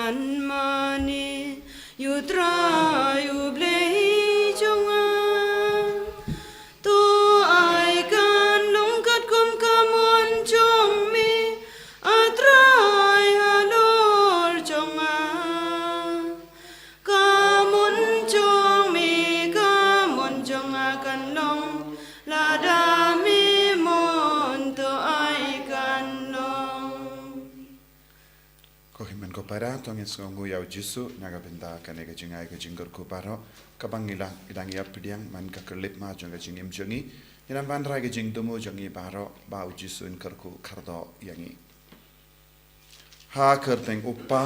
man mani yutra yublei jonga tu ai kan lung kat kum kamon jong mi atrai halor jonga kamon jong mi kamon jonga kan long lada mi mon tu ai kan long Kohiman ko para tong isngu yau Jisu naga benda kanega jingai ka jingor ko paro kabangilang idang ya pidiang man ka kelip ma jonga jingim jongi ina bandra ga jing dumo jongi paro bau Jisu in karku kardo yangi ha kerteng uppa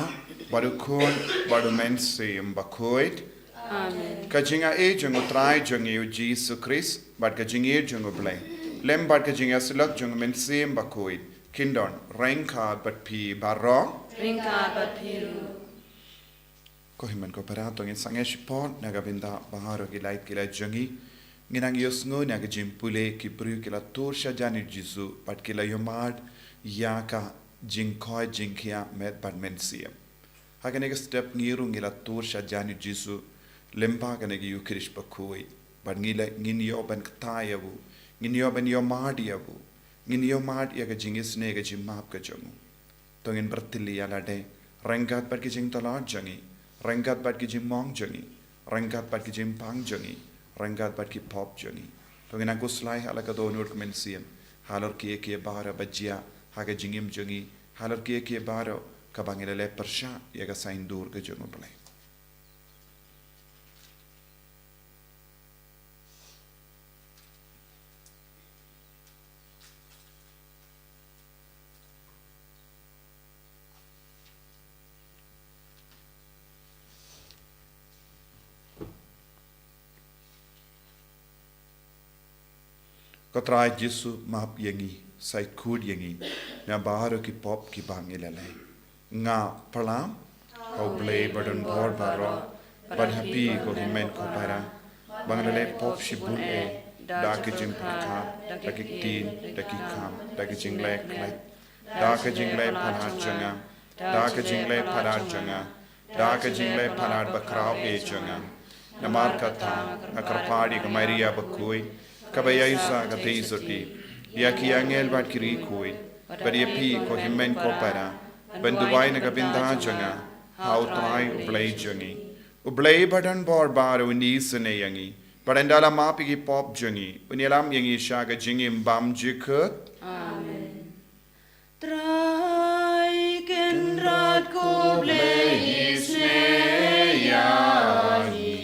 baru kon baru mense Bakhuid Amen. ka jinga e jongo trai jongi Jisu Christ bad ka jingi jongo blai lem bad ka jinga silak jongo mense Bakhuid kindon rengka bat pi baro Ringka bapiru. Kohiman ko para tong sange shipon naga binda baharo ki light kila jangi nginang yosngo naga jimpule ki bru kila torsha jani Jisu pat kila yomad yaka jinkoi jinkia med badmensia haganega step ngiru ngila torsha jani Jisu lempa kanega Ïukharist Bakhuid bad ngila nginyo ban Taïew nginyo ban yomad yabu nginyo mad yaga jingis nega jimmap ka jangu tongin bertili alade rengkat bat ki jing tolot jangi rengkat bat ki jing mong jangi rengkat bat ki jing pang jangi rengkat bat ki pop jangi tongin aku slai ala ka donur kemensiam halor ki bara bajia haga jingim jangi halor ki baro kabangile le persha yaga sain dur ka jangu play Kotrai Jisu map yangi sai kud yangi na baharo ki pop ki bangilale nga palam au blay burden bor baro bad happy ko himen ko para bangilale pop shibul e da ke jing pakha da ke tin da ki kham da ke jing lek lek da ke jing lek phana janga da ke jing lek phana janga da ke jing lek phana bakrao e janga namar katha akarpadi ka Maria Bakhuid kabaya isa ka teisoti ya ki angel bat kiri koi bari pi ko himen ko para benduwai na kabinda janga how try ublay jangi ublay badan bor baro ni sene yangi barandala mapi ki pop jangi unilam yangi shaga jingi mbam jikut Amen. Trai kenrat ko bleis ne yahi.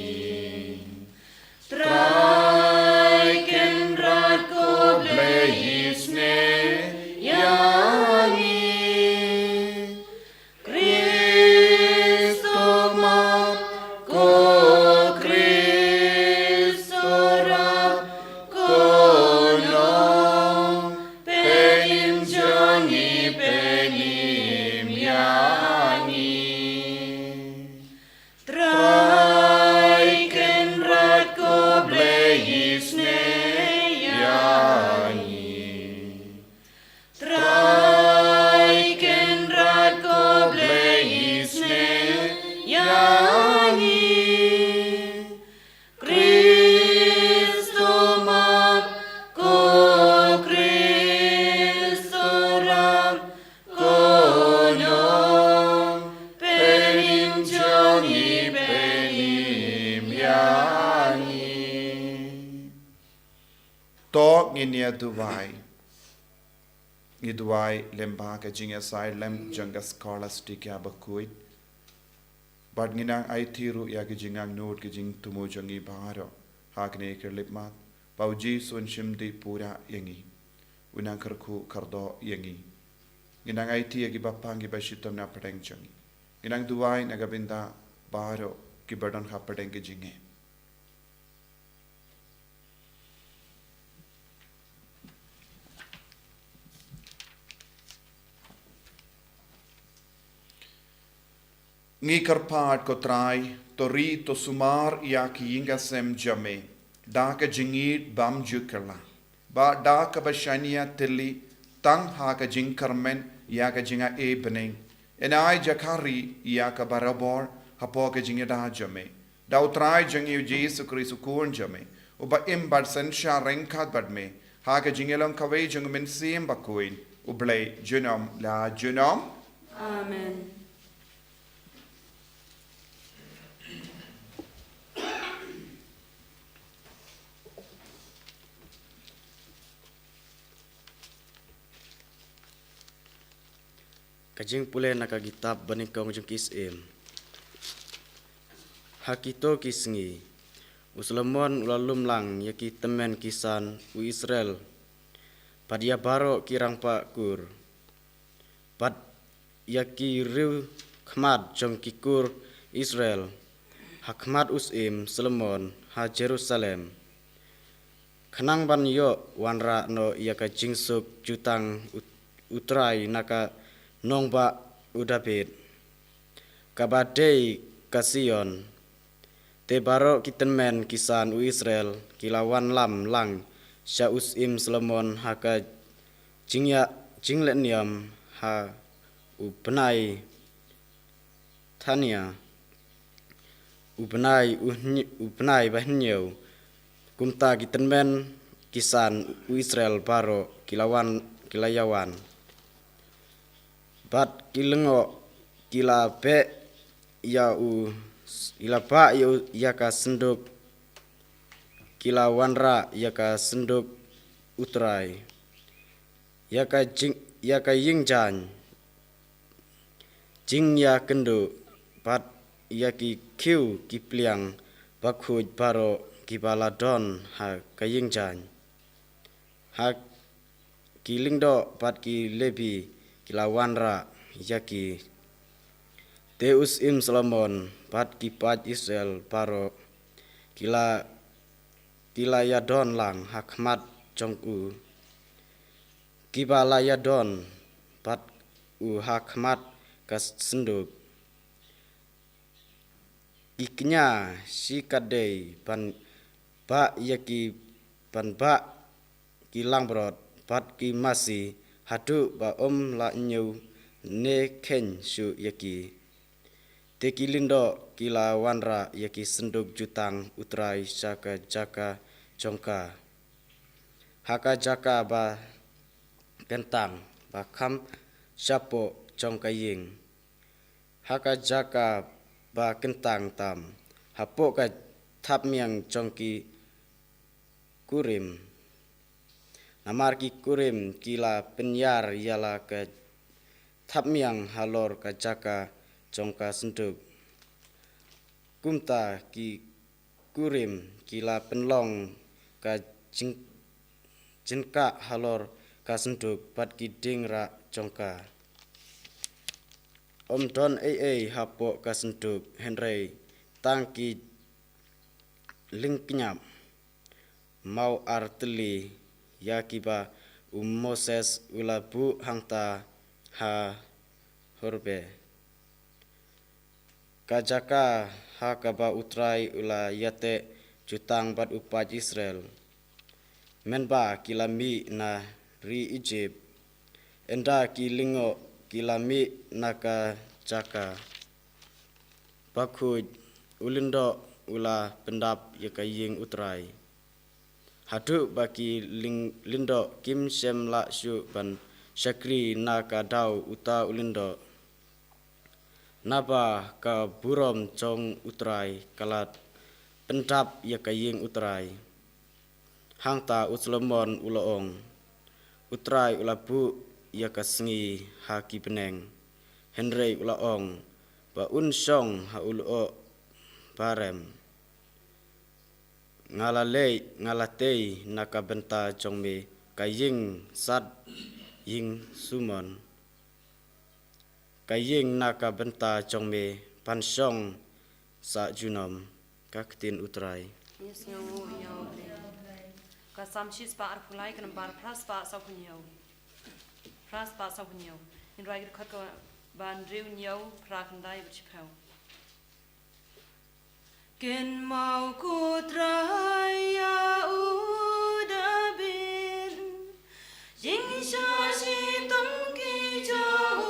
Trai kenrat ko bleis ne yahi. Cristo ma ko Cristo rab ko no penim jangi penim yangi. Trai kenrat ko bleis ne yangi. Trai kenrat ko bleis ne yangi. Cristo map ko Cristo rab ko no penim jangi penim yangi. to nginia duwai lemba ka jinga sai lem janga scholastic ya Bakhuid bad ngina ai thiru ya ki jingang note ki jing tumo jangi baro hakne kerlip mat pauji sun shimdi pura yangi unang karku kardo yangi nginang ai thi ki bapangi bashitam na padeng jangi nginang duwai nagabinda baro ki badon ha padeng ki jinge ngi karpat ko trai to ri to sumar ya ki inga sem jame da ka jingit bam jukerla ba da ka bashania tilli tang ha ka jing karmen ya ka jinga e beneng Enai jakari ia ka barabor hapo ke jingeda jame. Da utrai jangi Jisu Christ kun jame. Uba imbar sensha renkat badme. Ha ke jingelong kawai jung min sim Bakhuid. Ublay junom la junom. Amen. Kajing pule nakagitab Nyngkong jung kisim. Hakito kisngi. Uslemon ulalum lang yaki temen kisan u Israel. Padia baro kirang pakur. Pad yaki riu khmad jong kikur Israel. Hakmad usim Solomon ha Jerusalem. Khanang ban yo wanra no yaka jingsuk jutang utrai naka nongba udapit. Kabadei kasion. Te baro kitenmen kisan u Israel kilawan lam lang sya usim Solomon haka jingleniam ha ubenai tania ubenai bahnyo kumta kitenmen kisan u Israel baro kilayawan bat kilengo kila be ya u ila ba ya ka senduk kila wanra ya ka senduk utrai ya ka yingjan jing ya kendo bat ya ki kiu kipliang Bakhuid baro kibaladon ha ka yingjan ha kilingdo bat ki lebi kila wanra yaki Deus im Solomon bat kipat Israel baro kila yadon lang hakmat jongku kibala yadon bat u hakmat kas senduk iknya sikadei ban ba yaki ban ba kilang brot bat ki masi hadu ba la nyu ne ken su yaki tekilindo kila wanra yaki senduk jutang utrai saka jaka jongka haka jaka ba kentang ba kham syapo jongka ying haka jaka ba kentang tam hapo ka thap miang jongki kurim namar ki kurim kila penyar yala ka thap miang halor ka jaka jongka senduk kumta ki kurim kila penlong ka jengka halor ka senduk pat ki dingra jongka don hapo ka senduk henrei tangki lingknyap mau arteli yakiba Moses ulabu hangta ha horbe kajaka hakaba utrai ula yate jutang bat upat Israel menba kilami na ri Egypt enda kilingo kilami naka jaka Bakhuid ulindo ula pendap yakaying utrai hadu baki lindo kim sem la syu ban syakri naka dau uta ulindo naba ka burom jong utrai kalat pendap yakaying utrai hangta uslemon uloong utrai ulabu yakasngi haki beneng henrei ulaong ba unsong ha ulo barem ngalatei nakabenta jongme kaying sad ying sumon kaying nakabenta jongme pansong sa junom kaktin utrai Kasamshis pa arpulai kan bar praspa sapunyo in raigir khotko ban riu nyau prakandai bchipau ken mau kutraya udabin jing shashi tum ki jau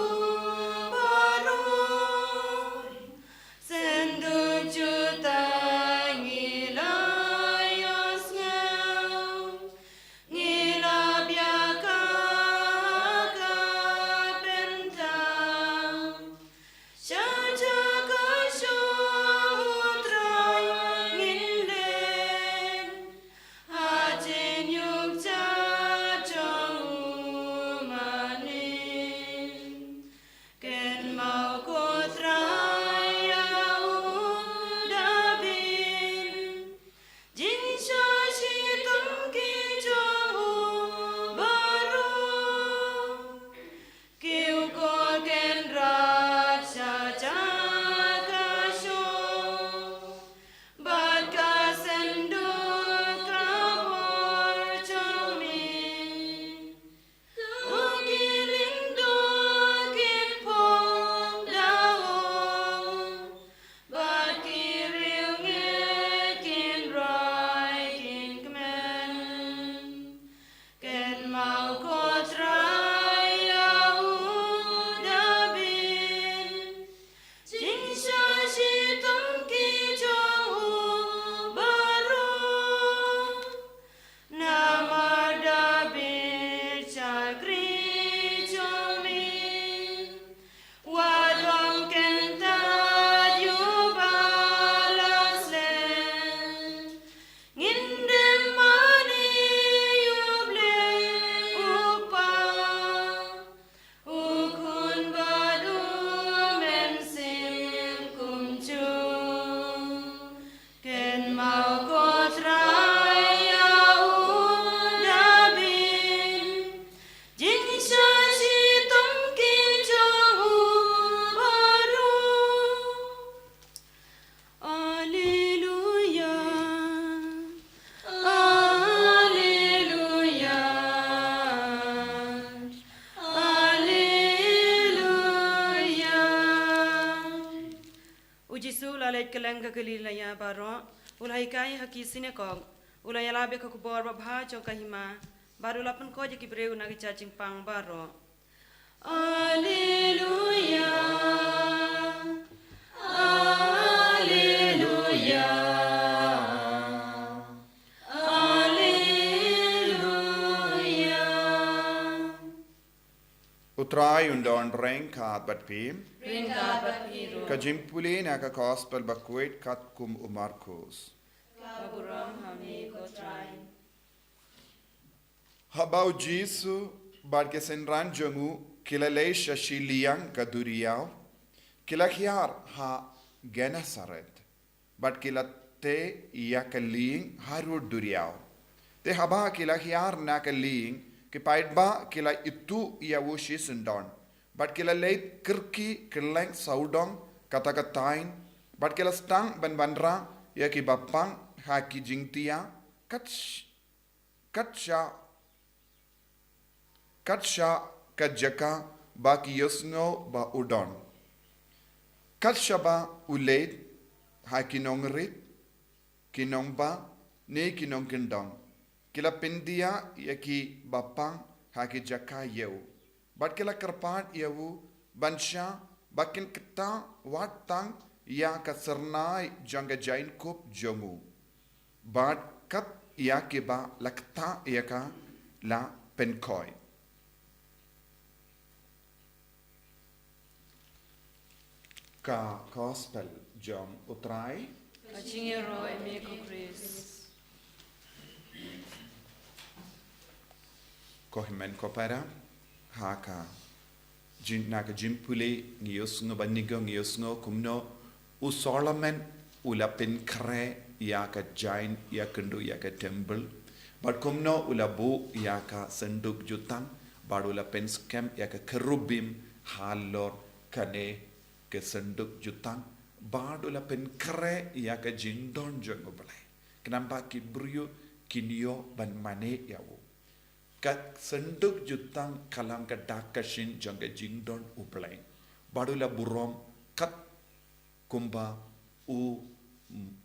Galilea baro, ulai kai haki sinekong, ulai alabe ko bor babha chong kahima, baru lapan ko jeki breu nagi cacing pang baro. Alleluia, Alleluia, Alleluia. Utrai undon reng kat bat pim. Ringkat bathiru, Kajimpuli na ka gospel Bakhuid kat kum umarkos. kaburam hami ko try. Habau Jisu bar ke senran jongu kilale shashiliang kaduriao kilakiar ha Genesaret but kilate yakaling harud duriao te haba kilakiar na kaling ke paidba kila itu yawu shisundon but kila leit kirki kilang saudong katakatain but kila stang banbandra ya ki bapang ha ki jingtia katsha kajaka ba ki yosngo ba udon katsha ba ulet ha kinongrit kinongba ne kinongkindong kila pindia ya ki bapang ha ki jaka yew but kila karpat yewu bansha bakin kita watang ya kasernai janga jain kop jomu but kat ya ki ba lakta ya ka la penkoi ka gospel jom utrai Achingero emeko Chris. kohimen kopara haka naka jimpule ngiyosngo banigo ngiyosngo kumno usolamen ula penkre ya ka jain ya kendu ya ka temple but kumno ula bu ya ka senduk jutang badula penskem ya ka kerubim halor kane ke senduk jutang badula penkre ya ka jindon jongo balai kenapa kibrio kinio ban mane yawo kat senduk jutang kalam ka dakashin janga jingdon uplay badula burom kat kumba u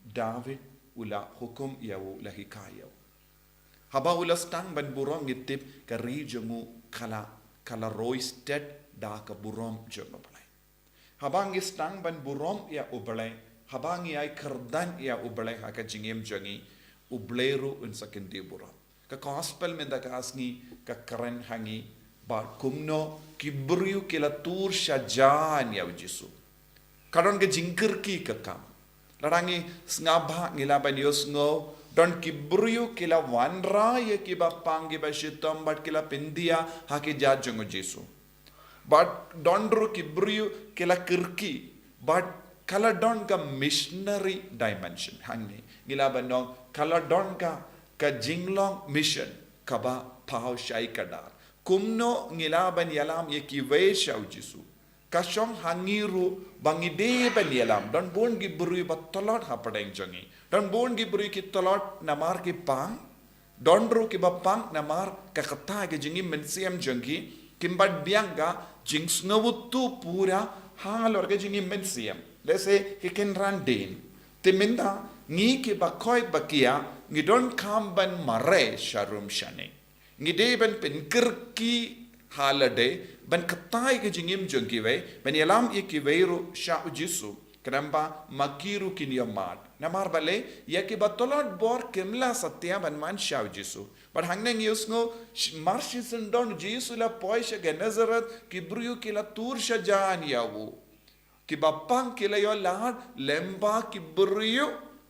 David ula hukum yawo la hikayaw haba ula stang ban burom ngitip ka rijongu kala roisted da ka burom jongo balay habang istang ban burom ya ubalay habang ay kardan ya ubalay haka jingem jangi ubleru unsa kendi burom ka gospel menda ka asngi ka karen hangi ba kumno kibriu kila tur shajan ya Jisu karon ke jingkir ki ka kam larangi snabha ngilaban yosngo don kibriu kila wanra ya ki ba pangi ba shitam but kila pindia haki jajongo Jisu but dondru kibriu kila kirki but kala don ka missionary dimension hangi ngilaban no kala don ka jinglong mission kaba pau shai kadar kumno ngilaban yalam ye kiwe shau Jisu kashong hangiru bangide ban yalam don bon gi buru batolot hapadeng jangi don bon gi buru ki tolot namar ki pang don ru ki bapang namar ka kata ke jingi mensiam jangi kimbat bianga jing snawutu pura halor ke jingi mensiam let's say he can run den teminda ngi ki bakoi bakia ngi don kamban mare sharum shane ngi de ban pen kirki halade ban katai ke jingim jongki we ban yalam ikiweiru sha Jisu kenamba makiru kinyamat namar bale yaki batolot bor kemla satya ban man sha Jisu but hangne yusngo marshisen don Jisu la poisha Genesaret kibru kila tur shajan yawu ki bapang kila yo lad lemba kibru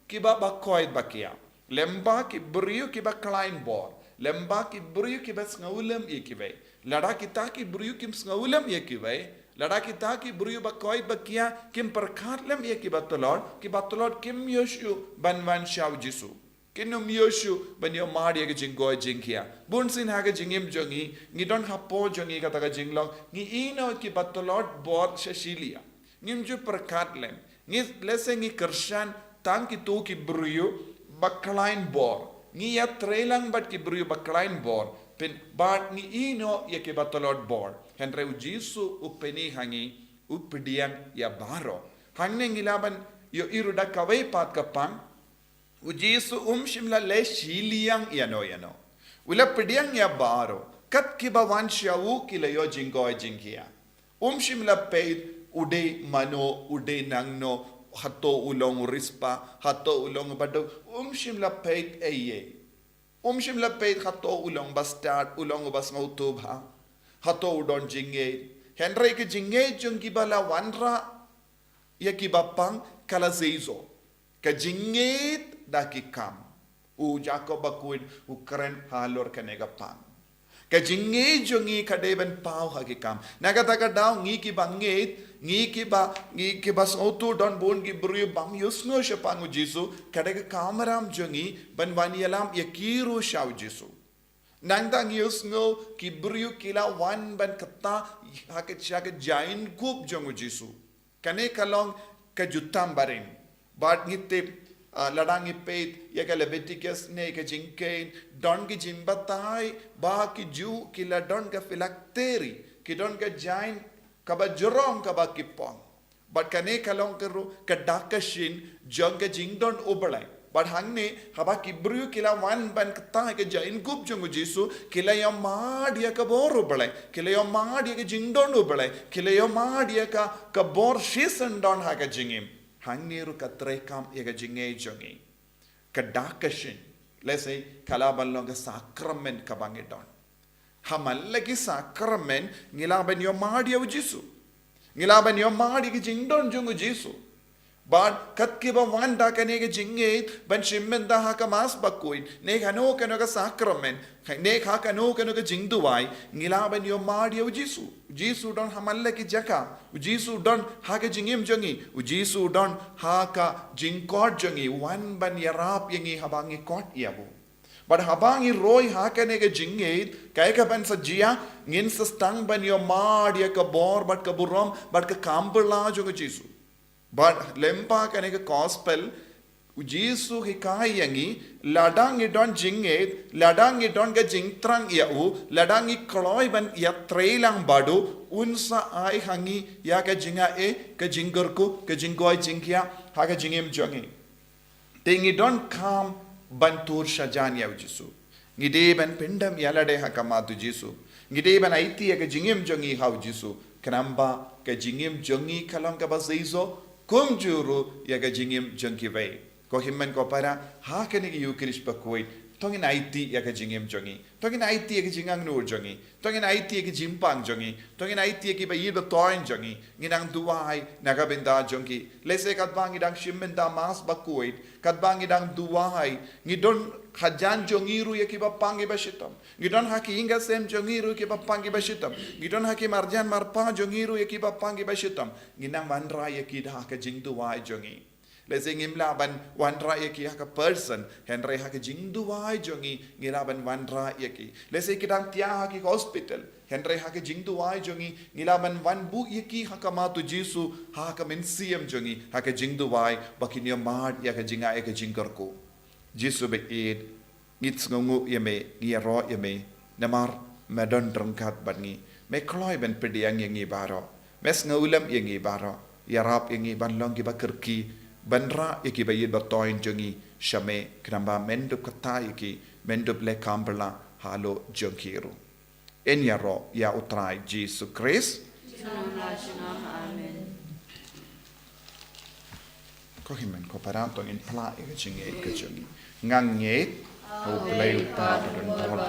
ki baba koid bakia lemba kibru ki ba klein bor lemba kibru ki ba ngaulam ikiwe lada kita ki buru kim ngaulam ikiwe lada kita ki buru ba koid bakia kim perkatlem ikibatolod kim yoshu banwan shaw Jisu kinum yoshu ban yo mari ge jingo jinkia bunsin ha ge jingim jongi ngi don hapo jongi kata ga jinglong ngi ino ki batolod bor shashilia ngimju perkatlem ngi lese ngi kershan tang ki tu ki buru baklain bor ngi ya trailang bat ki buru baklain bor pen bat ni ino ya ke batolod bor henre Jisu upeni hangi upedian ya baro hangne ngilaban yo iruda kawai pat kapang Jisu shimla le shiliang yano. Ula pediang ya baro. Kat kiba wan shawu kila yo jingoy jingia. Shimla paid ude mano, ude nangno, hato ulong rispa, hato ulong bado. Shimla paid eye. Shimla paid hato ulong bastard, ulong bas mautubha. Hato udon jinge. Henry ke jinge jungibala wanra. Yakibapang kala zeizo. Ka jinget daki kam u Jacob Bakhuid u karen halor kanega pang ka jinge jongi kadeben pau hagi kam nagataka daw ngi ki banget ngi ki bas auto don bon ki bru bang yusno shapang u Jisu kadega kamaram jongi ban wanialam yakiru shaw Jisu nangdang yusno ki bru kila wan ban kata haket shaket jain kup jongu Jisu kane kalong ka jutam barin bat ngitip ladangi peit ya ka Leviticus ne ka jingkein don ki jimbatai ba ki ju ki la don ka filakteri ki don ka jain ka ba jorong ka ba kipong but kane kalong keru ka dakashin jong ka jingdon obalai but hangne haba ki bru kila wan ban kata ka jain gup jongu Jisu kila ya madia ka bor obalai kila ya madia ka jingdon obalai kila ya madia ka bor shisen don ha ka jingim Hangniru katrekam yaga jinge jongi. Kadakashin. Let's say kalabalong sacrament kabangedon. Hamalagi sacrament ngilaban yo madia u Jisu. Ngilaban yo madia ki jingdon jongu Jisu. But katkiba wanda kanega jinge ban shimmenda haka mas Bakhuid. Ne hano kanoga sacrament. Ne haka no kanoga jingduwai. Ngilaban yo madia u Jisu. Jisu don hamallaki jaka. Jisu don haka jingim jongi. Jisu don haka jingkot jongi. Wan ban yarap yangi habangi kot yabu. But habangi roy haka nega jinge. Kaya ka ban sa jia. Ngin sa Sdang ban yo madia ka bor but ka burom but ka kampala jonga Jisu. But lempa kanega gospel Jisu hikai yangi ladang idon jinget ladang idon ga jingtrang yau ladang I kloi ban ya trailang badu unsa ai hangi ya ka jinga ka jinggerku ka jinggoy jingkia ha ka jingim jongi tingi don kam bantur shajan yau Jisu ngide ban pindam yalade ha kamatu Jisu ngide ban aiti ya ka jingim jongi hau Jisu kanamba ka jingim jongi kalang ka bazaizo kum juru ya ga jingim jongi vai ko himmen ko para ha kene ki Ïukharist Bakhuid tongin aiti ya ga jingim jongi tongin aiti ya ga jingang nur jongi tongin aiti ya ga jimpang jongi tongin aiti ya ki ba yib toin jongi nginang duwai naga benda jongi lese kat bang idang shimmen da mas Bakhuid kat bang idang duwai ngidon hajan jongiru ya ki ba pangi ba shitam ngidon haki inga sem jongiru ki ba pangi ba shitam ngidon haki marjan marpa jongiru ya ki ba pangi ba shitam nginang wanra ya ki da ka jingduwai jongi lese ngimla ban wanra ya ki ka person henry haki jingduwai jongi ngilaban wanra ya ki lese kidang tia haki hospital henry haki jingduwai jongi ngilaban wan bu ya ki haka matu Jisu haka mensiam jongi haka jingduwai bakinyo mad ya ka jinga ya ka jingkarko Jisu be id ngits ngungu yame ngiro yame namar madon drangkat bangi me kloi ben pediang yangi baro mes ngaulam yangi baro yarap yangi ban long ki bakerki banra yaki bayid batoin jongi shame knamba mendup kata yaki mendup le kambala halo jongiru en yaro ya utrai Jisu Christ Amen. ko himen ko paranto in pla yaki jinge ka jongi ngang nget ho play pa don bor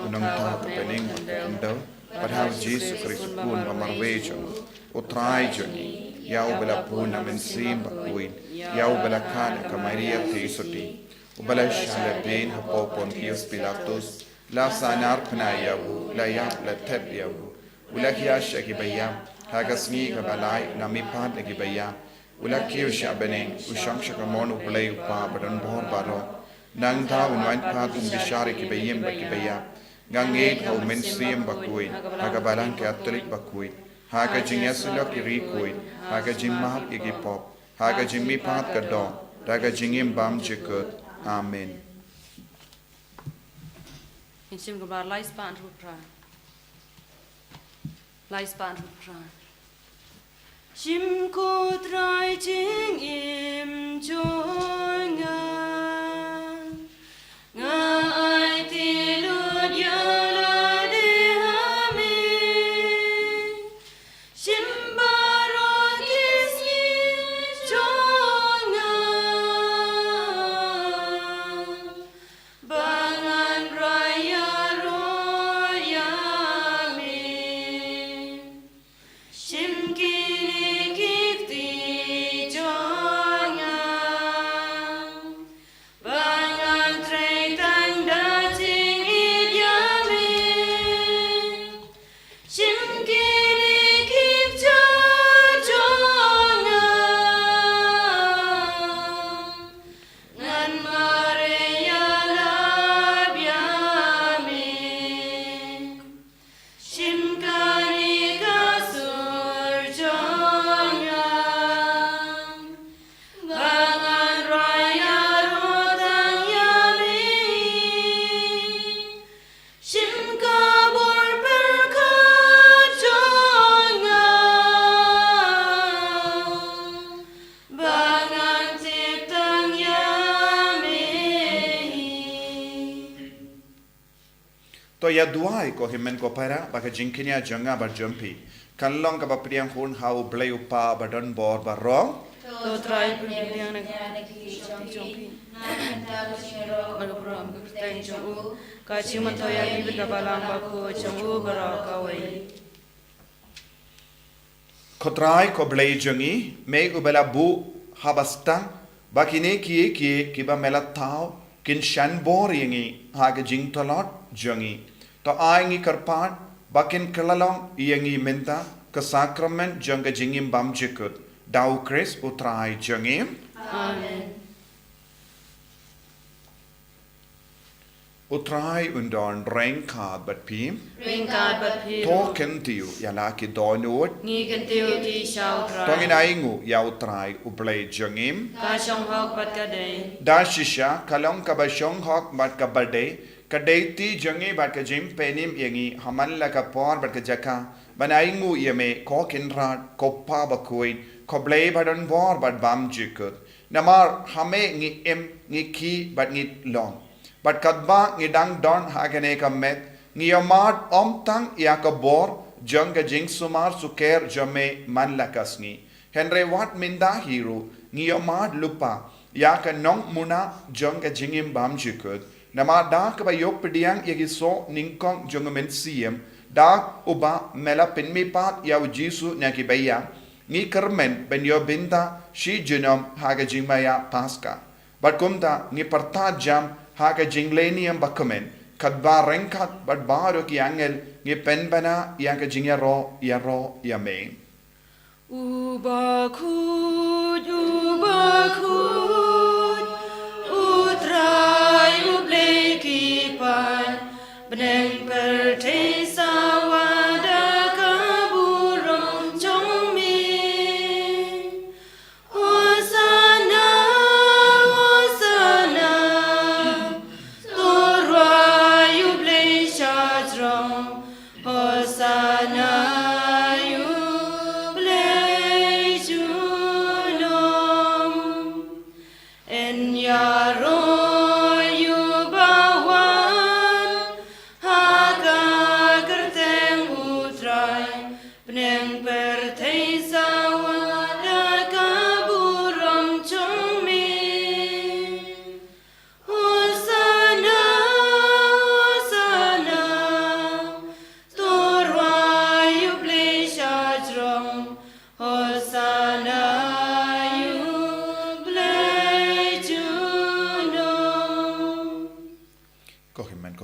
unang ta pening ndo padahal Jisu Christ pun kamarwejo utrai jongi Yau bela puna mensim Bakhuid Yau bela kana ka Maria Tesoti ubala shala ben hapo Pontius Pilatus la sanar pna yabu la yap la tep yabu ulakia shakibaya hagasmi ka balai namipat nagibaya ulakia shabene ushang shakamon uplay upa badan bor baro nang ta unwan patum bishari kibayem bakibaya nganget ho mensim Bakhuid hagabalan Catholic Bakhuid Haga jingasula kirikuid, haga jimahap igipop, haga jimipat kadon, daga jingim bam jikut. Amen. Insim gebar laispan rupra. Laispan rupra. Chim cô trai chính im trôi ngà ai thì lụt giờ là đi hami chim ba rồi kisni trôi ngà bangan raya royami chim kini kikti trôi ngà bangan trei tang da ching idyami chim kini kik trôi ngà ngan maria labyami chim kani kasur trôi ngà bangan raya rodang yami chim kabur berkat trôi ngà bangan tiptang yami To ya duai ko himen ko para baka jingkinia janga bar jumpi. Kan long ka ba priang hun hau blay upa badon bor barong. to try yang nak jompi magaprom tang jongu ka chiman to ya ibit ka balang ba ko jongu bara ka wai Kotrai ko blay jangi me ubela bu habastang bakine kiye kiba mela tau kin shan bor yangi haga jing tolot jangi. To aingi karpat bakin kalalong yangi menta ka sacrament janga jingim bam jikut. Dau Chris utrai jangim. amen Utrai undon reng kad bat pim. ring kad bat phi To ken tiu yala ki donut. ngi kan teu ti shau tra Tongin aingu ya utrai ublay jangim. ka shong hok bat ka dei Da shisha kalong kabashong hok bat kabade. Kadeti jangi bat ka jim penim yangi haman la ka por bat ka jaka. Banaingu yame ko kinrat ko pa bakhuid ko blay badon bor bat bam jikut. Namar hame ngi em ngi ki bat ngi long. Bat kadba ngi dang don hagane ka met ngi yamad om tang ya ka bor jang ka jing sumar suker jame man lakasngi. Henry wat minda hero ngi yamad lupa ya ka nong muna jang ka jingim bam jikut. Nama da ka ba yok pediang yagi so Nyngkong jongamen siem da uba mela pinmi pat ya Jisu nyaki baya ni kermen ben yo binta shi junom haga jingmaya paska bat kumta ni parta jam haga jinglenium bakamen kadba renkat bat baro ki angel ni penbana yang ka jingero ya me Bakhuid utrai ublei kipan beneng pertesa wada kaburong jongmi Hosanna Hosanna turwai ublei shajrong Hosanna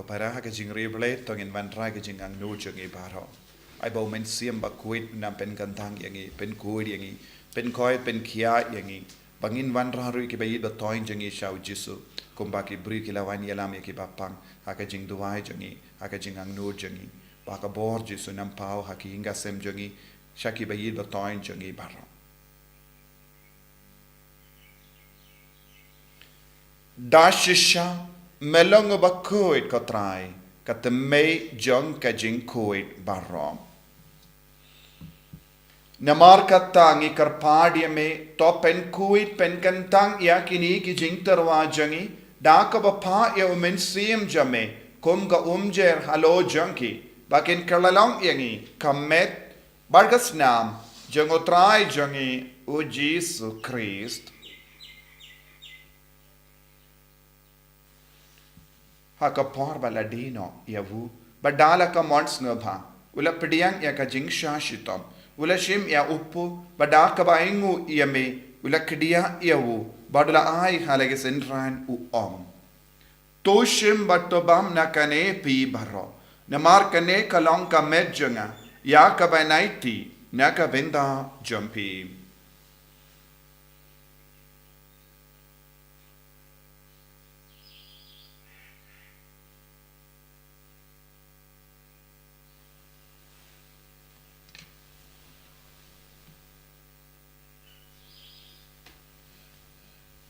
para ha ka jing reble tong in van ra ka jing ang no jang e baro ai bo men siem Bakhuid nam pen kan thang yangi pen kuid yangi pen khoi pen khia yangi bangin van ra ru ki bai da toin jangi shau Jisu kumba ki bri ki lawan yalam ki bapang ha ka jing duai jangi ha ka jing ang no jangi ba ka bor Jisu nam pau ha ki hinga sem jangi shaki bai da toin jangi baro Dashisha melong Bakhuid kotrai katemei jong ka jing kuid barom Namarkata ngi karpadiame to penkuit penkantang ya kini ki jingterwa jangi daka bapa ya umensim jame kum ga umjer halo janki bakin kalalong yangi kamet bargas nam jangotrai jangi o Jisu Christ. Haka por baladino yavu badala ka mons ngabha ula pediang ya ka jingsha shitom ula shim ya uppu badaka ba ingu yame ula kedia yavu badula ai halage senran u om to shim batobam na kane pi baro na mar kane kalong ka medjanga ya ka ba naiti na ka venda jumpi.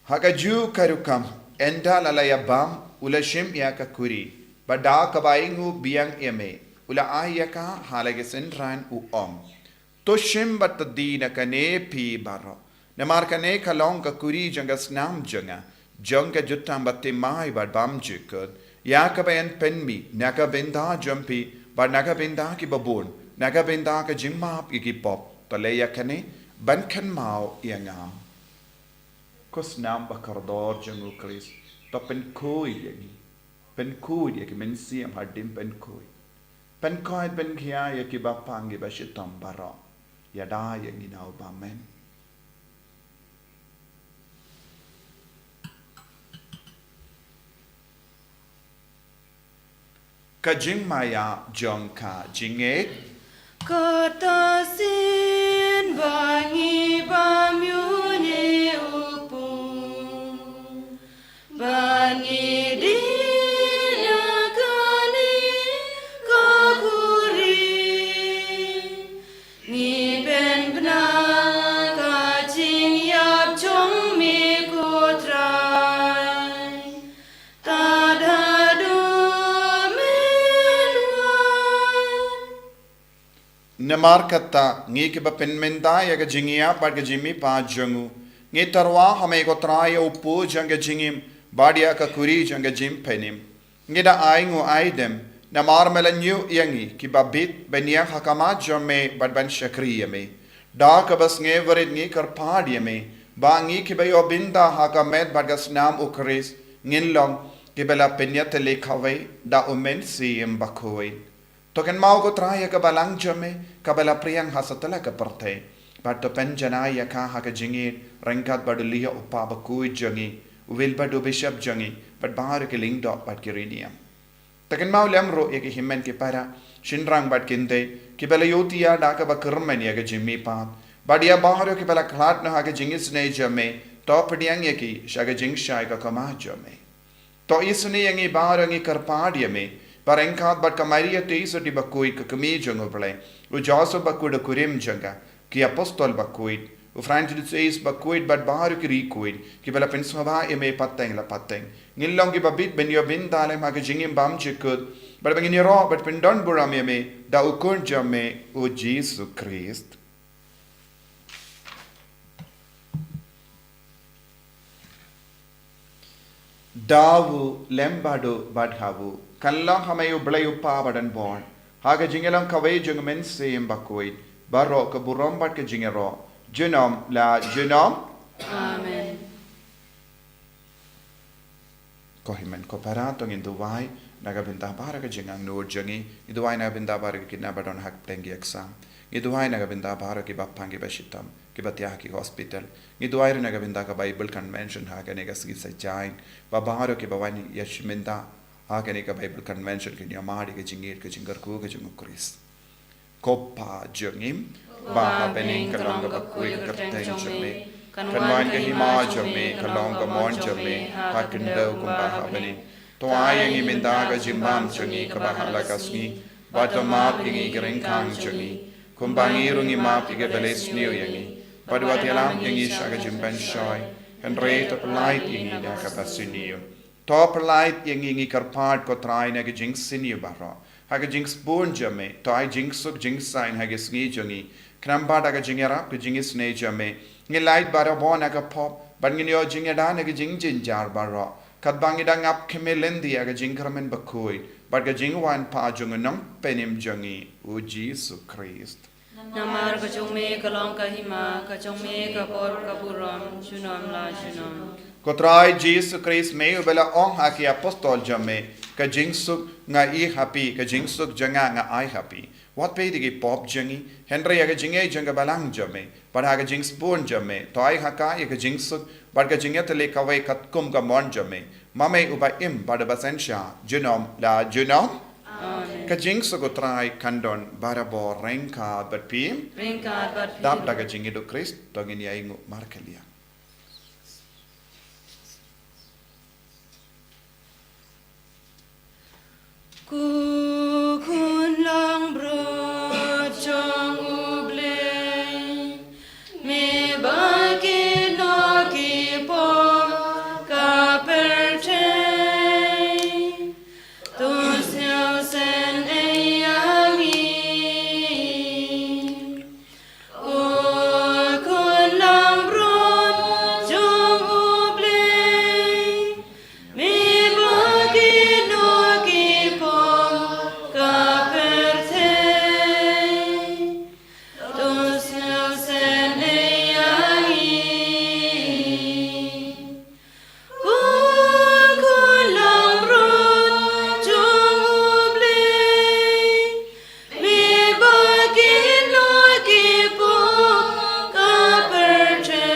Hagaju karukam enda lalaya bam ula shim ya ka kuri bada kabaingu biang eme ula ayaka halage senran u om to shim batadi na kane pi baro na mar kane kalong ka kuri janga snam janga janga jutam batte mai bad bam jikod ya ka bayan penmi naka benda jumpi bad naka benda ki babon naka benda ka jimmap ki pop talaya kane bankan mau yangam kos nam bakardor jangu Chris to pen koi yagi men siam hadim pen koi pen kia yaki bapangi bashitam bara yada yagi nau bamen kajing maya jongka jinget kata sin bangi bamyune Bangi dinya kani kakuri Ni ben bna kaching yap chong mi kutrai Tadadu menwa Namarkata ngi ke ba penmenda ya ga jingia ba ga jimi pa jangu ngi tarwa hame ko trai upu janga jingim Badia ka kuri janga jim penim. Ngida aingu aidem na marmelanyu yangi ki babit benya hakama jame badban shakri yame. Da ka bas nge varid ngi karpad yame. Ba ngi ki bayo binda hakamet badgas nam Ïukharist ngin long ki bela penya tele kawai da umen si Bakhuid. Token mau ko traya ka balang jame ka bela priyang hasatala ka parte. But to penjana ya ka haka jingir rengkat baduliya upa Bakhuid jangi. Will but do bishop jungi, but bahar ke ling dot but kirinium. Taken mau lemro eke himen ke para, shinrang but kinde, kibela yotia daka bakurman yaga jimmy path, but ya bahar ke bela klat no haka jingis ne jame, top diang yaki, shaga jing shai ka kama jame. To isuni yangi barangi karpadia me, barenkat but kamaria teso di Bakhuid ka kami jungoble, ujaso Bakhuid kurim janga, ki apostol Bakhuid. Francis says Bakhuid but bahar ki recoid ki bela pensava eme pateng la pateng ngilong ki babit ben yo bin dalem ha jingim bam chikut but ben ni ro but pendon buram eme da ukun jame o Jisu Christ dawu lembado badhavu kallang hamayu blayu pa badan born ha jingelang kawai jung men sem Bakhuid baro ka buram bat ka jingero Junom la junom. Amen. Kohimen koperatong induwai nagabinda bara ka jingang nur jangi induwai nagabinda bara ki nabadon hak tengi exam induwai nagabinda bara ki bapangi bashitam ki batya ki hospital induwai nagabinda ka Bible Convention ha ka nega sgi sa jain babaro ki bawani yashminda ha ka nega Bible Convention ki nyamari ka jingir ka jingar ku ka jingu Chris kopa jangim Baha bening kalonga Bakhuid kapten jame kanwan ka hima jame kalonga mon jame hakindo kumbaha bening toayang imindaga jimbam jangi kabahala kasngi batamap ingi geringkang jangi kumbangirung imap ige beles niu yangi padwati alam yangi shaga jimban shoy kan rate of light yangi da kapasiniu top light yangi karpad ko try na jing siniu baro haga jinx born jame to I jinx suk jinx sign haga sngi jangi Knamba daga jingera, ke jingis ne jame. Ngi light bara bon aga pop, but ngi yo jingeda naga jing jinjar bara. Kat bangi da ngap kemelendi aga jingkramen Bakhuid, but ga jingwan pa junganong penim jangi u Jisu Christ. Namar ka chungme ka long ka hima ka chungme ka por ka puram shunom la shunom. Kotrai Jisu Christ me ubela ong haki apostol jame ka jingsuk nga I happy ka jingsuk janga nga I happy. What pay digi pop jangi Henry aga jinge janga balang jame but aga jings born jame to I haka ka jingsuk but ka jingetele ka way kat kum ka mon jame mame uba im bada basensha junom la junom ka jingsuk utrai kandon barabo renka but pim Ringkad bat dap daga jingi do Christ tongin ya ingu markelia. Ku kun lang bro chong ublay me baki no ki po ka perche tu siao sen e yangi ku kun lang bro chong ublay me baki no ki po ka perche tu siao sen e yangi ku kun lang bro chong ublay me baki no ki po ka perche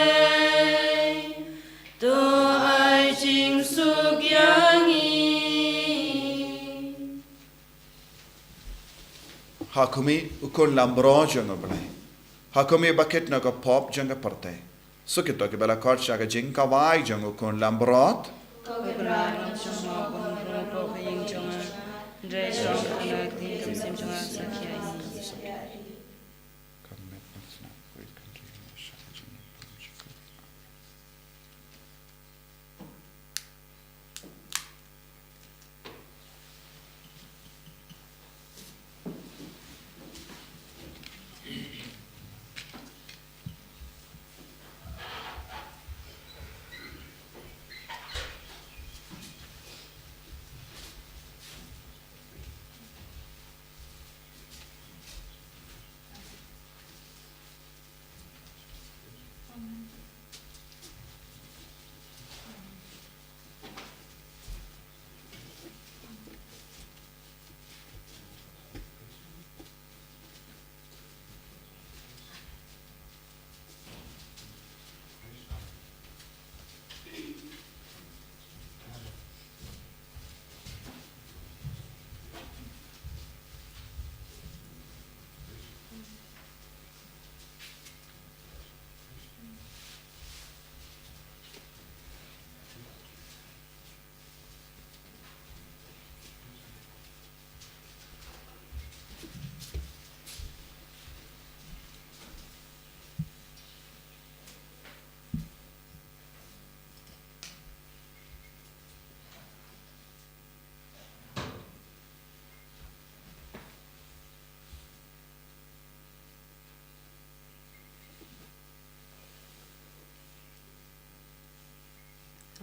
tu ai jing suk yangi. Hakumi ukun lambro janga balai. Hakumi bucket na ka pop janga parte. Sukito ke bala kort shaga jing kawai janga ukun lambrot. Pagkakaroon siya mga kung po kayong tiyonga. Dre siya ang kanagting kamsim tiyonga sa kiyay.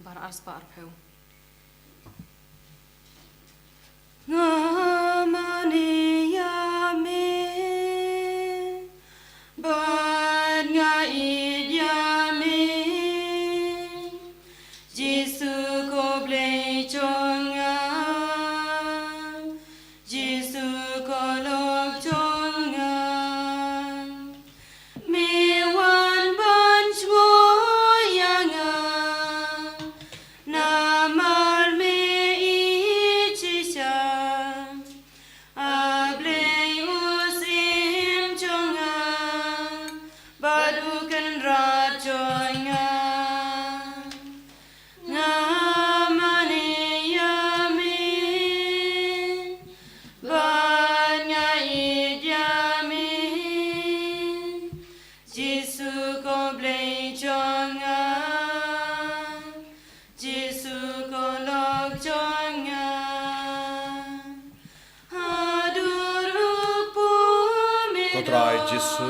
Bar aspa arpeu. Ngamani yame, bad nga idyame, Jisu ko blay chonga, Jisu ko log chonga, me wan bunch mo yanga. Namal me ichisha, ablay usim chonga, badukan rajonga, ngamane yame, banya idyame, Jisu ko blay chonga. Jisu ko log chonga, adur upu me Kotrai Jisu